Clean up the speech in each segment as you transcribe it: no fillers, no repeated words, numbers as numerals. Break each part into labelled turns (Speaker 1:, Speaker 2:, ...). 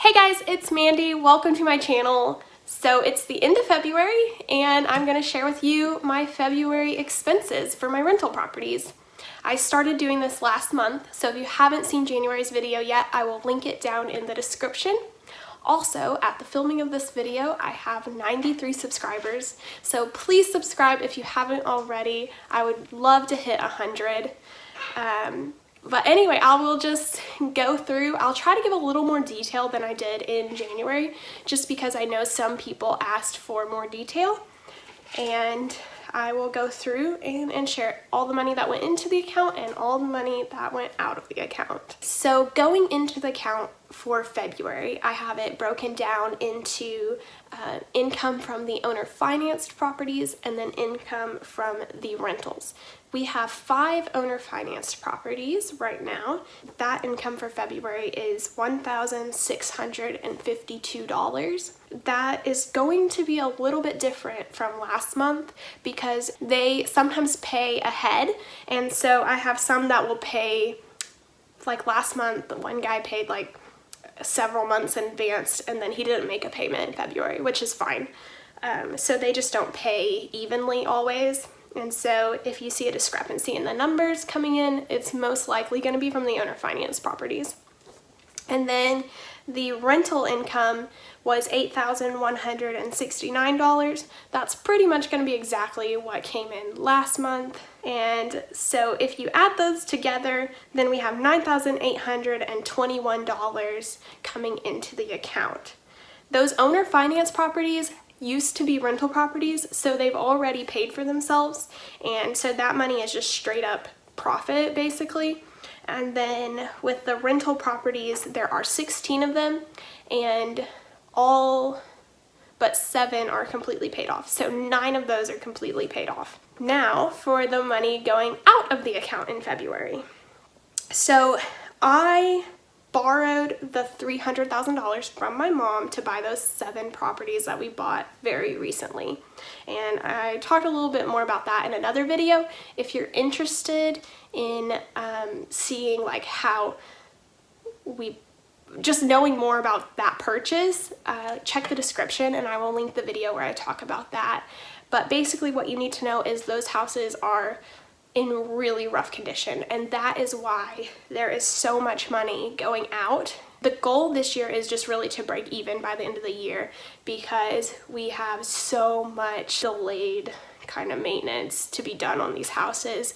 Speaker 1: Hey guys, it's Mandy. Welcome to my channel. So it's the end of February and I'm going to share with you my February expenses for my rental properties. I started doing this last month, so if you haven't seen January's video yet, I will link it down in the description. Also, at the filming of this video, I have 93 subscribers, so please subscribe if you haven't already. I would love to hit 100. But anyway, I will just go through. I'll try to give a little more detail than I did in January, just because I know some people asked for more detail. And I will go through and share all the money that went into the account and all the money that went out of the account. So going into the account for February, I have it broken down into income from the owner financed properties and then income from the rentals. We have 5 owner financed properties right now. That income for February is $1,652. That is going to be a little bit different from last month because they sometimes pay ahead, and so I have some that will pay, like last month, the one guy paid like several months in advance and then he didn't make a payment in February, which is fine. So they just don't pay evenly always. And so if you see a discrepancy in the numbers coming in, it's most likely going to be from the owner finance properties. And then the rental income was $8,169. That's pretty much going to be exactly what came in last month. And so if you add those together, then we have $9,821 coming into the account. Those owner finance properties used to be rental properties, so they've already paid for themselves, and so that money is just straight up profit basically. And then with the rental properties, there are 16 of them and all but 7 are completely paid off, so 9 of those are completely paid off. Now for the money going out of the account in February. So I borrowed the $300,000 from my mom to buy those 7 properties that we bought very recently. And I talked a little bit more about that in another video. If you're interested in seeing like how just knowing more about that purchase, check the description and I will link the video where I talk about that. But basically what you need to know is those houses are in really rough condition, and that is why there is so much money going out. The goal this year is just really to break even by the end of the year because we have so much delayed kind of maintenance to be done on these houses.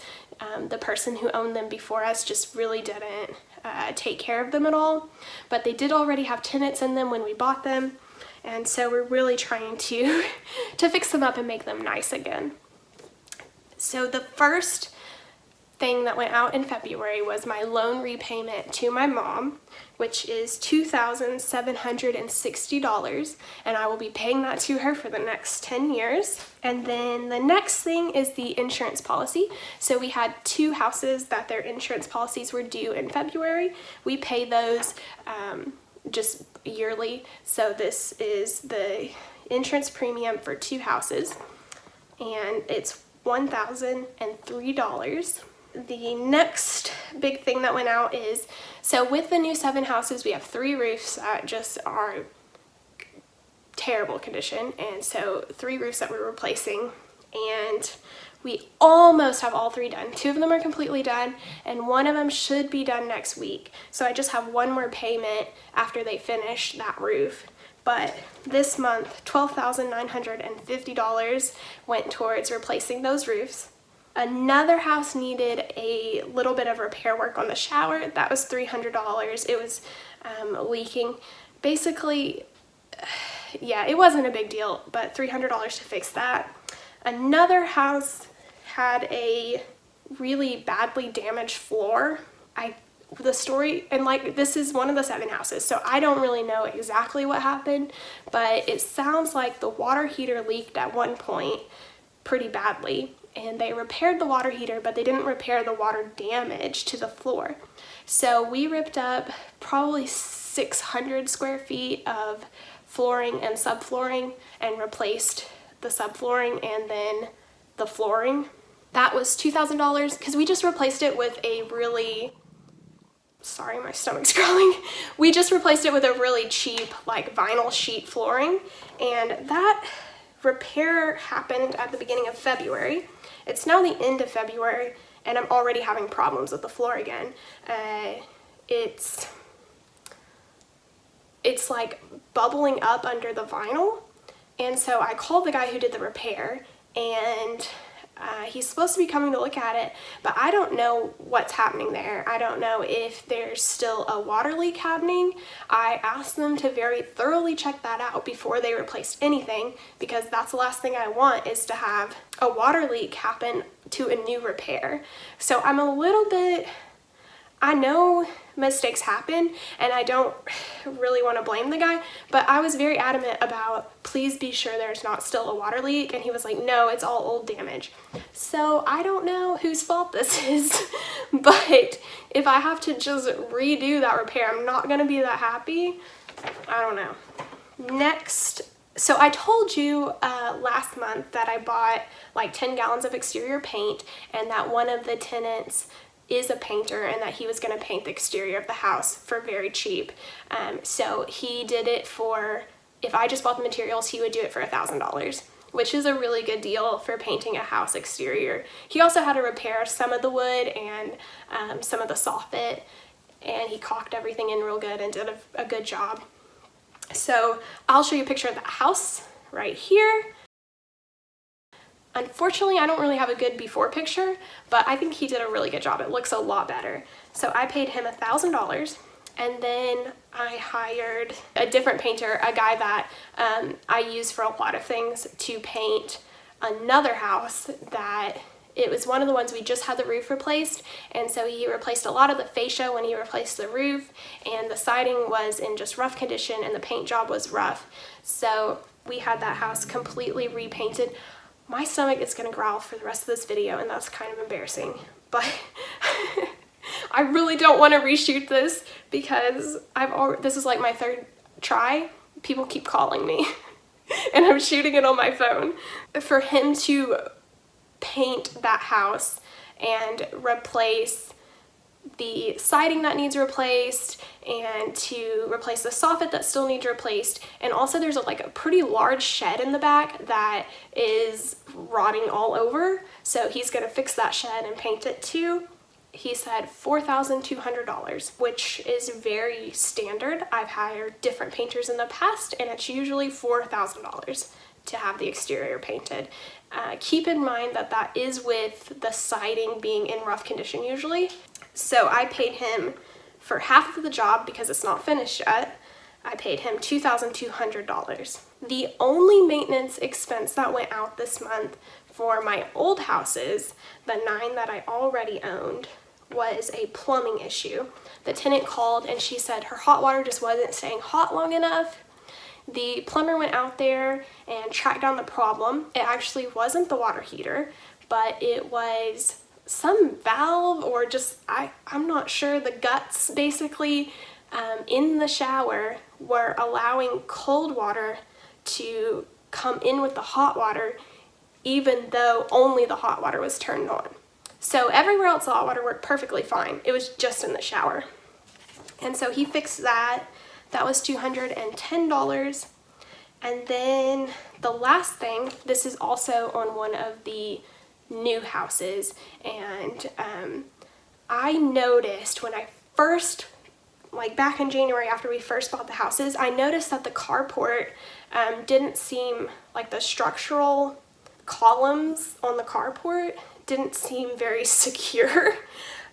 Speaker 1: The person who owned them before us just really didn't take care of them at all, but they did already have tenants in them when we bought them, and so we're really trying to fix them up and make them nice again. So the first thing that went out in February was my loan repayment to my mom, which is $2,760, and I will be paying that to her for the next 10 years. And then the next thing is the insurance policy. So we had 2 houses that their insurance policies were due in February. We pay those just yearly. So this is the insurance premium for 2 houses, and it's $1,003. The next big thing that went out is, so with the new 7 houses, we have 3 roofs that just are terrible condition, and so 3 roofs that we're replacing, and we almost have all 3 done. 2 of them are completely done, and 1 of them should be done next week. So I just have 1 more payment after they finish that roof. But this month, $12,950 went towards replacing those roofs. Another house needed a little bit of repair work on the shower. That was $300. It was leaking. Basically, yeah, it wasn't a big deal, but $300 to fix that. Another house had a really badly damaged floor. The story, and like this is one of the 7 houses, so I don't really know exactly what happened, but it sounds like the water heater leaked at one point pretty badly, and they repaired the water heater, but they didn't repair the water damage to the floor. So we ripped up probably 600 square feet of flooring and subflooring and replaced the subflooring and then the flooring. That was $2,000 because we just replaced it with a really Sorry, my stomach's growling. We just replaced it with a really cheap like vinyl sheet flooring, and that repair happened at the beginning of February. It's now the end of February and I'm already having problems with the floor again. It's like bubbling up under the vinyl, and so I called the guy who did the repair, and he's supposed to be coming to look at it, but I don't know what's happening there. I don't know if there's still a water leak happening. I asked them to very thoroughly check that out before they replaced anything, because that's the last thing I want, is to have a water leak happen to a new repair. So I'm a little bit, I know mistakes happen and I don't really want to blame the guy, but I was very adamant about, please be sure there's not still a water leak, and he was like, no, it's all old damage. So I don't know whose fault this is, but if I have to just redo that repair, I'm not going to be that happy. I don't know. Next, so I told you last month that I bought like 10 gallons of exterior paint, and that one of the tenants is a painter and that he was going to paint the exterior of the house for very cheap. So he did it for, if I just bought the materials, he would do it for $1,000, which is a really good deal for painting a house exterior. He also had to repair some of the wood and some of the soffit, and he caulked everything in real good and did a good job. So I'll show you a picture of that house right here. Unfortunately, I don't really have a good before picture, but I think he did a really good job. It looks a lot better. So I paid him $1,000, and then I hired a different painter, a guy that I use for a lot of things, to paint another house that it was one of the ones we just had the roof replaced, and so he replaced a lot of the fascia when he replaced the roof, and the siding was in just rough condition and the paint job was rough. So we had that house completely repainted. My stomach is going to growl for the rest of this video, and that's kind of embarrassing, but I really don't want to reshoot this because this is like my third try. People keep calling me and I'm shooting it on my phone. For him to paint that house and replace the siding that needs replaced, and to replace the soffit that still needs replaced, and also there's like a pretty large shed in the back that is rotting all over, so he's gonna fix that shed and paint it too. He said $4,200, which is very standard. I've hired different painters in the past and it's usually $4,000 to have the exterior painted. Keep in mind that that is with the siding being in rough condition usually. So I paid him for half of the job because it's not finished yet. I paid him $2,200. The only maintenance expense that went out this month for my old houses, the 9 that I already owned, was a plumbing issue. The tenant called and she said her hot water just wasn't staying hot long enough. The plumber went out there and tracked down the problem. It actually wasn't the water heater, but it was some valve, or just, I'm not sure, the guts basically in the shower were allowing cold water to come in with the hot water, even though only the hot water was turned on. So everywhere else the hot water worked perfectly fine. It was just in the shower. And so he fixed that. That was $210. And then the last thing, this is also on one of the new houses, and I noticed when I first, like back in January after we first bought the houses, I noticed that the carport didn't seem, like the structural columns on the carport didn't seem very secure.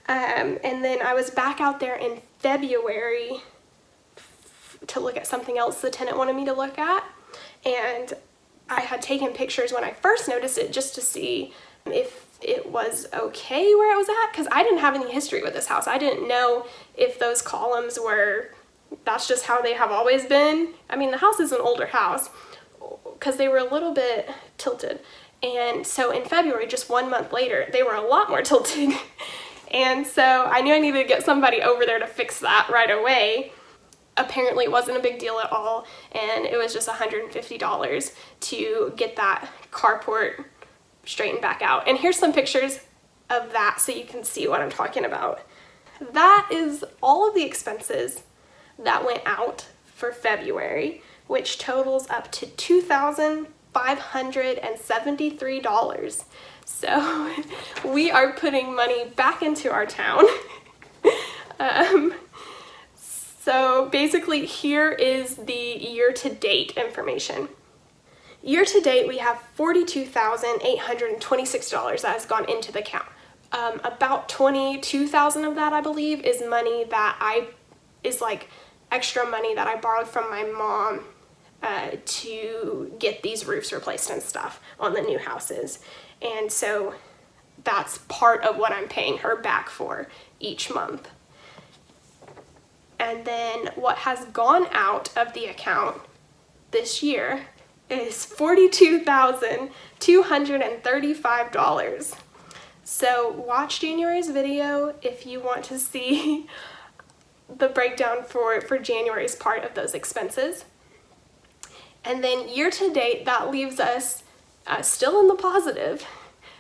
Speaker 1: And then I was back out there in February to look at something else the tenant wanted me to look at, and I had taken pictures when I first noticed it just to see if it was okay where it was at, because I didn't have any history with this house. I didn't know if those columns were, that's just how they have always been. I mean, the house is an older house, because they were a little bit tilted. And so in February, just 1 month later, they were a lot more tilted. And so I knew I needed to get somebody over there to fix that right away. Apparently it wasn't a big deal at all, and it was just $150 to get that carport straightened back out. And here's some pictures of that so you can see what I'm talking about. that is all of the expenses that went out for February, which totals up to $2,573. So we are putting money back into our town. So basically here is the year-to-date information. Year-to-date we have $42,826 that has gone into the account. About $22,000 of that, I believe, is money that is like extra money that I borrowed from my mom to get these roofs replaced and stuff on the new houses. And so that's part of what I'm paying her back for each month. And then what has gone out of the account this year is $42,235. So watch January's video if you want to see the breakdown for January's part of those expenses. And then year to date, that leaves us still in the positive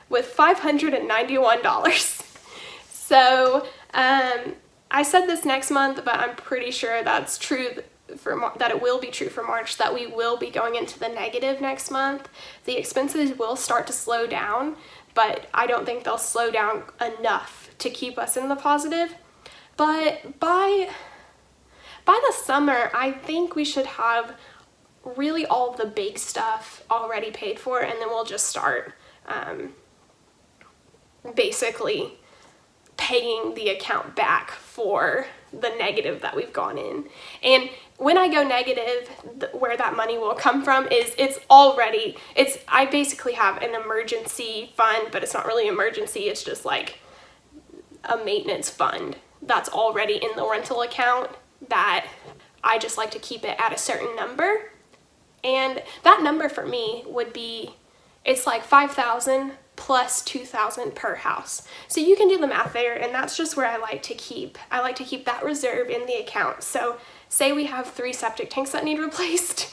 Speaker 1: with $591. So I said this next month, but I'm pretty sure that's true that it will be true for March, that we will be going into the negative next month. The expenses will start to slow down, but I don't think they'll slow down enough to keep us in the positive. But by the summer, I think we should have really all the big stuff already paid for, and then we'll just start basically paying the account back for the negative that we've gone in. And when I go negative, where that money will come from is I basically have an emergency fund, but it's not really emergency, it's just like a maintenance fund that's already in the rental account that I just like to keep it at a certain number. And that number for me would be, it's like $5,000 plus $2,000 per house. So you can do the math there, and that's just where I like to keep that reserve in the account. So say we have 3 septic tanks that need replaced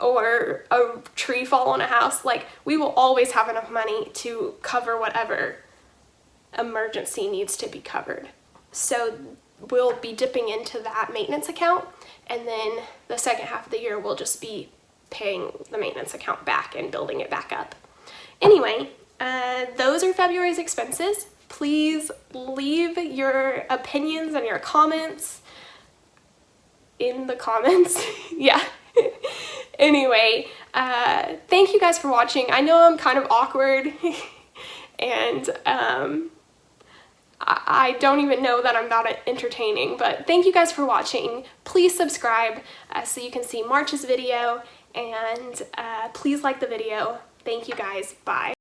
Speaker 1: or a tree fall on a house, like we will always have enough money to cover whatever emergency needs to be covered. So we'll be dipping into that maintenance account, and then the second half of the year we'll just be paying the maintenance account back and building it back up. Anyway, those are February's expenses. Please leave your opinions and your comments in the comments. Yeah. Anyway, thank you guys for watching. I know I'm kind of awkward and I don't even know that I'm that entertaining, but thank you guys for watching. Please subscribe so you can see March's video, and please like the video. Thank you guys. Bye.